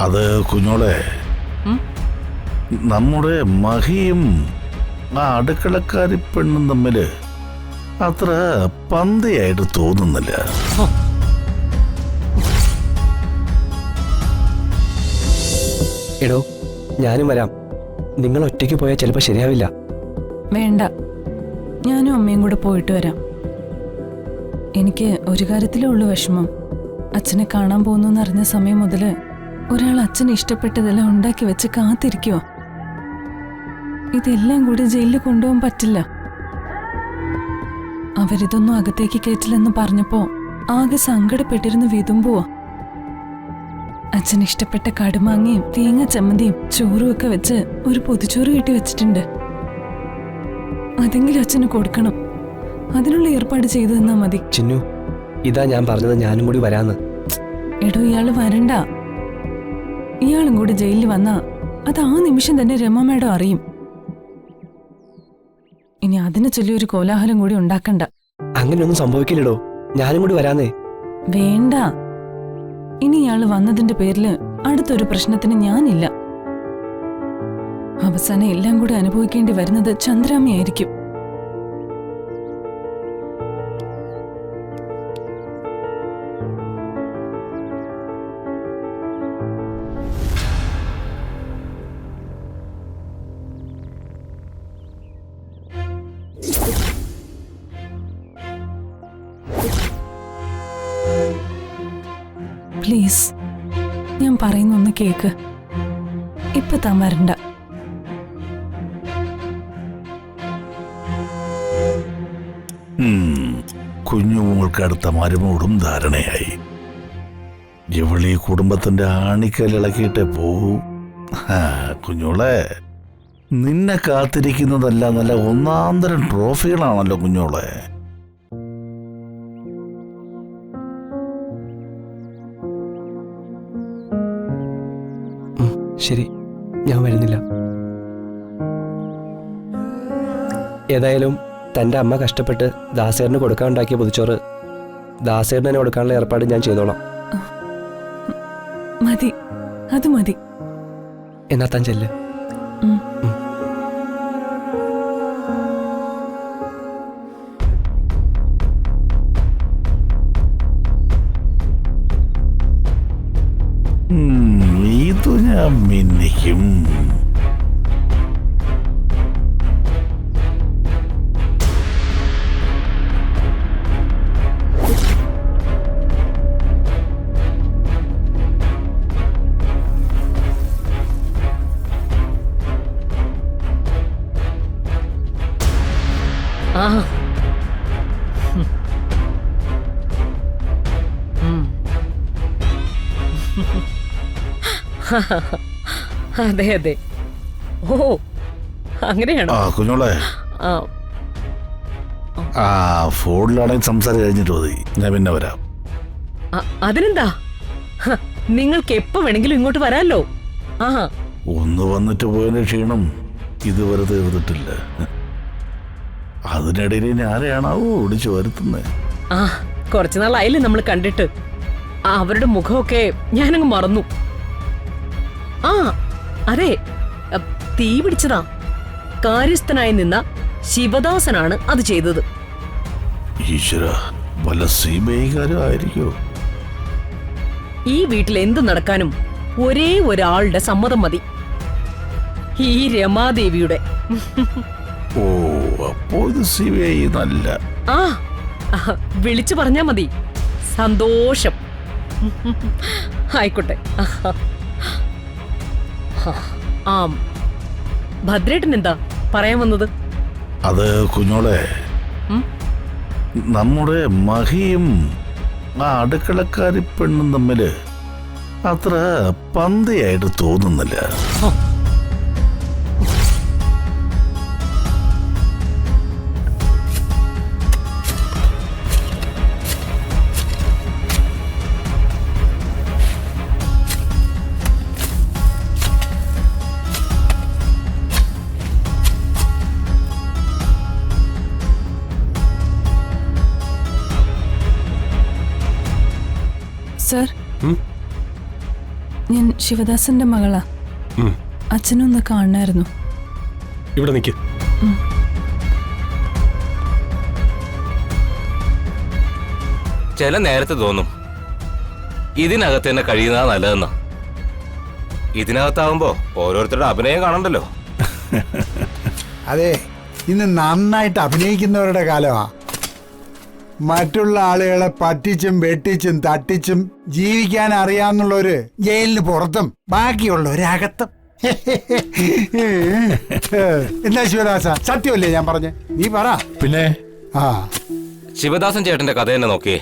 അത് കുഞ്ഞോളെ, നമ്മുടെ മഹിയും ആ അടുക്കളക്കാരി പെണ്ണും തമ്മില് അത്ര പന്തിയായിട്ട് തോന്നുന്നില്ല. എടോ, ഞാനും വരാം. നിങ്ങൾ ഒറ്റയ്ക്ക് പോയാൽ ചിലപ്പോൾ ശരിയാവില്ല. വേണ്ട, ഞാനും അമ്മയും കൂടെ പോയിട്ട് വരാം. എനിക്ക് ഒരു കാര്യത്തിലേ ഉള്ളൂ വിഷമം. അച്ഛനെ കാണാൻ പോകുന്നു അറിഞ്ഞ സമയം മുതൽ ഒരാൾ അച്ഛന് ഇഷ്ടപ്പെട്ടതെല്ലാം ഉണ്ടാക്കി വെച്ച് കാത്തിരിക്കുക. ഇതെല്ലാം കൂടി ജയിലിൽ കൊണ്ടുപോകാൻ പറ്റില്ല. അവരിതൊന്നും അകത്തേക്ക് കയറ്റില്ലെന്ന് പറഞ്ഞപ്പോ ആകെ സങ്കടപ്പെട്ടിരുന്ന് വിതുമ്പുവോ. അച്ഛന് ഇഷ്ടപ്പെട്ട കടുമാങ്ങയും തേങ്ങ ചമ്മന്തിയും ചോറും ഒക്കെ വെച്ച് ഒരു പൊതിച്ചോറ് കെട്ടി വെച്ചിട്ടുണ്ട്. അതെങ്കിലും അച്ഛന് കൊടുക്കണം. അതിനുള്ള ഏർപ്പാട് ചെയ്തു തന്നാ മതി. ചിന്നു, ഇതാ ഞാൻ പറഞ്ഞത്, ഞാനും കൂടി വരാന്ന്. എടോ, ഇയാള് വരണ്ട. ഇയാളും കൂടി ജയിലിൽ വന്നാ അത് ആ നിമിഷം തന്നെ രമ മേഡം അറിയും. ഇനി അതിനെ ചൊല്ലി ഒരു കോലാഹലം കൂടി ഉണ്ടാക്കണ്ട. അങ്ങനെയൊന്നും സംഭവിക്കില്ലടോ, ഞാനും കൂടി വരാന്നേ. വേണ്ട, ഇനി ഇയാള് വന്നതിന്റെ പേരില് അടുത്തൊരു പ്രശ്നത്തിന് ഞാനില്ല. അവസാനം എല്ലാം കൂടി അനുഭവിക്കേണ്ടി വരുന്നത് ചന്ദ്രാമ്മയായിരിക്കും. പ്ലീസ്, ഞാൻ പറയുന്നൊന്ന് കേക്ക്. ഇപ്പൊ താൻ വരണ്ട. കുഞ്ഞുമോൾക്ക് അടുത്ത മരുമോടും ധാരണയായി. ഇവളീ കുടുംബത്തിന്റെ ആണിക്കല്ലിളക്കിയിട്ടേ പോവൂ. കുഞ്ഞോളെ, നിന്നെ കാത്തിരിക്കുന്നതല്ല നല്ല ഒന്നാന്തരം ട്രോഫികളാണല്ലോ കുഞ്ഞോളെ. ശരി, ഞാൻ വരുന്നില്ല. ഏതായാലും തൻ്റെ അമ്മ കഷ്ടപ്പെട്ട് ദാസേറിന് കൊടുക്കാനുണ്ടാക്കിയ പൊതിച്ചോറ് ദാസേറിന് തന്നെ കൊടുക്കാനുള്ള ഏർപ്പാട് ഞാൻ ചെയ്തോളാം. മതി, അത് മതി. എന്നാ താൻ ചെല്ല്. ഇതു ഞാൻ മിന്നിക്കും. അതെ അതെ. ഓ, അങ്ങനെയാണോ? കുഞ്ഞോളെ, ഫോണിലാണെങ്കിൽ സംസാരം കഴിഞ്ഞിട്ട് മതി, ഞാൻ പിന്നെ വരാം. അതിനെന്താ, നിങ്ങൾക്ക് എപ്പോ വേണമെങ്കിലും ഇങ്ങോട്ട് വരാല്ലോ. ഒന്ന് വന്നിട്ട് പോയതിന്റെ ക്ഷീണം ഇതുവരെ തീർന്നിട്ടില്ല. അതിനിടയിൽ ഇനി ആരെയാണാവോ ഓടിച്ചു വരുത്തുന്നത്. കുറച്ചു നാളായില്ലേ നമ്മൾ കണ്ടിട്ട്. അവരുടെ മുഖമൊക്കെ ഞാനങ്ങ് മറന്നു. അതെ, തീ പിടിച്ചതാ. കാര്യസ്ഥനായി നിന്ന ശിവദാസനാണ് അത് ചെയ്തത്. ഈശ്വര, വല്ല സീമയിക്കാരോ? ഈ വീട്ടിൽ എന്ത് നടക്കാനും ഒരേ ഒരാളുടെ സമ്മതം മതി, ഈ രമാദേവിയുടെ. ഓ, അപ്പോ ഇത് സിബിഐ നല്ല. വിളിച്ചു പറഞ്ഞാ മതി. സന്തോഷം. ആയിക്കോട്ടെ. ഭദ്രേട്ടൻ എന്താ പറയാൻ വന്നത്? അത് കുഞ്ഞോളെ, നമ്മുടെ മഹിയും ആ അടുക്കളക്കാരി പെണ്ണും തമ്മില് അത്ര പന്തിയായിട്ട് തോന്നുന്നില്ല. സർ, ഞാൻ ശിവദാസന്റെ മകളാ. ഉം. അച്ഛനൊന്ന് കാണണമായിരുന്നു. ഇവിടെ നിൽക്ക്. ചില നേരത്തെ തോന്നും ഇതിനകത്ത് തന്നെ കഴിയുന്നതാ നല്ലതെന്ന്. ഇതിനകത്താവുമ്പോ ഓരോരുത്തരുടെ അഭിനയം കാണണ്ടല്ലോ. അതെ, ഇന്ന് നന്നായിട്ട് അഭിനയിക്കുന്നവരുടെ കാലമാ. മറ്റുള്ള ആളുകളെ പറ്റിച്ചും വെട്ടിച്ചും തട്ടിച്ചും ജീവിക്കാൻ അറിയാന്നുള്ളവര് ജയിലിന് പുറത്തും ബാക്കിയുള്ളവരകത്തും. എന്താ ശിവദാസ, സത്യമല്ലേ ഞാൻ പറഞ്ഞേ? നീ പറ. പിന്നെ ആ, ശിവദാസൻ ചേട്ടന്റെ കഥ തന്നെ നോക്കിയേ.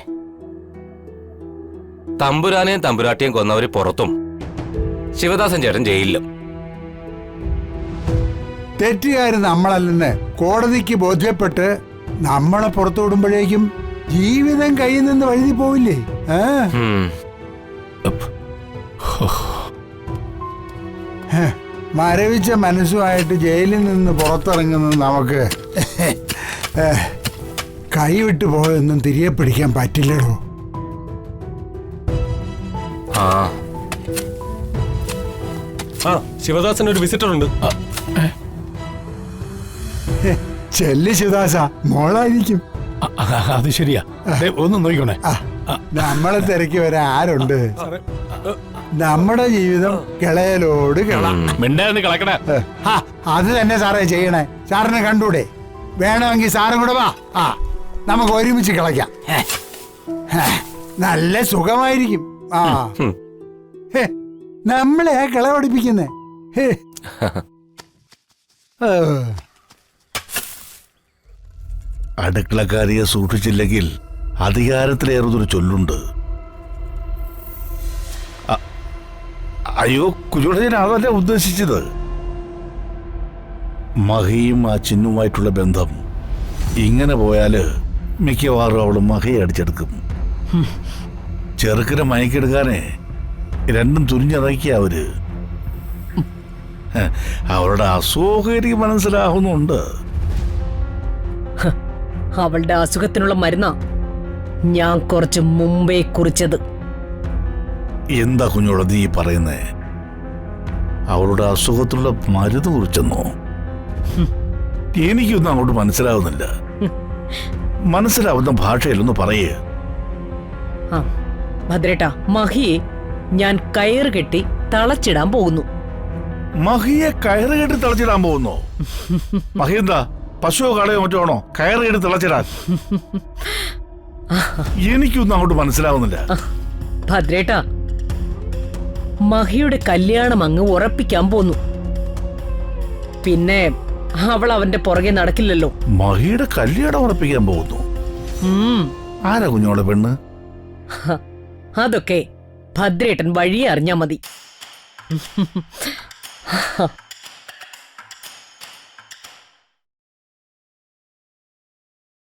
തമ്പുരാനെയും തമ്പുരാട്ടിയും കൊന്നവര് പുറത്തും, ശിവദാസൻ ചേട്ടൻ ജയിലിലും. തെറ്റുകാര് നമ്മളല്ലെന്ന് കോടതിക്ക് ബോധ്യപ്പെട്ട് നമ്മളെ പുറത്തു വിടുമ്പോഴേക്കും ജീവിതം കയ്യിൽ നിന്ന് വഴുതി പോവില്ലേ? മരവിച്ച മനസ്സുമായിട്ട് ജയിലിൽ നിന്ന് പുറത്തിറങ്ങുന്നത് നമുക്ക് കൈവിട്ടു പോയൊന്നും തിരികെ പിടിക്കാൻ പറ്റില്ലടോ. ആ, ശിവദാസൻ ഒരു വിസിറ്റർ ഉണ്ട്. ചെല്ലി ശിവദാസ, മോളായിരിക്കും. അത് ശരിയാ. ഒന്ന് നോക്കിക്കോണേ. നമ്മളെ തിരക്കി വരാൻ ആരുണ്ട്? നമ്മുടെ ജീവിതം കിളയലോട് കിള. മിണ്ടായിരുന്നു കളക്കണ. അത് തന്നെ സാറേ ചെയ്യണേ. സാറിനെ കണ്ടൂടെ? വേണമെങ്കിൽ സാറും കൂടെ വാ. നമുക്ക് ഒരുമിച്ച് കിളയ്ക്കാം. നല്ല സുഖമായിരിക്കും. നമ്മളെ കിള പഠിപ്പിക്കുന്നേ. അടുക്കളക്കാരിയെ സൂക്ഷിച്ചില്ലെങ്കിൽ അധികാരത്തിലേറുന്നൊരു ചൊല്ലുണ്ട്. അയ്യോ കുഞ്ഞോടെ, ഞാൻ അതല്ല ഉദ്ദേശിച്ചത്. മഹിയും ആ ചിന്നുമായിട്ടുള്ള ബന്ധം ഇങ്ങനെ പോയാല് മിക്കവാറും അവള് മഹിയെ അടിച്ചെടുക്കും. ചെറുക്കിനെ മയക്കെടുക്കാനേ രണ്ടും തുനിഞ്ഞിറക്കിയ അവര്. അവളുടെ അസുഖം എനിക്ക് മനസ്സിലാവുന്നുണ്ട്. അവളുടെ അസുഖത്തിനുള്ള മരുന്നാ ഞാൻ കുറച്ച് മുമ്പേ കുറിച്ചത്. എന്താ കുഞ്ഞോളെ നീ പറയുന്നേ? അവളുടെ അസുഖത്തിനുള്ള മരുന്ന് കുറിച്ചെന്നോ? എനിക്കൊന്നും അങ്ങോട്ട് മനസ്സിലാവുന്നില്ല. മനസ്സിലാവുന്ന ഭാഷയിലൊന്ന് പറയേ. ഭദ്രേട്ടാ, മഹിയെ ഞാൻ കയറ് കെട്ടി തളച്ചിടാൻ പോകുന്നു. മഹിയെ കയറ് കെട്ടി തിളച്ചിടാൻ പോകുന്നോ? മഹി എന്താ പശുവോ കളയോ മറ്റോ കയറ് കെട്ടി തിളച്ചിടാൻ? എനിക്കൊന്നും അങ്ങോട്ട് മനസ്സിലാവുന്നില്ല. ഭദ്രേട്ടാ, മഹിയുടെ കല്യാണം അങ്ങ് ഉറപ്പിക്കാൻ പോന്നു. പിന്നെ അവൾ അവന്റെ പുറകെ നടക്കില്ലല്ലോ. മഹിയുടെ കല്യാണം ഉറപ്പിക്കാൻ പോകുന്നു? ആരാ കുഞ്ഞോളെ പെണ്ണ്? അതൊക്കെ ഭദ്രേട്ടൻ വഴിയെ അറിഞ്ഞാ മതി.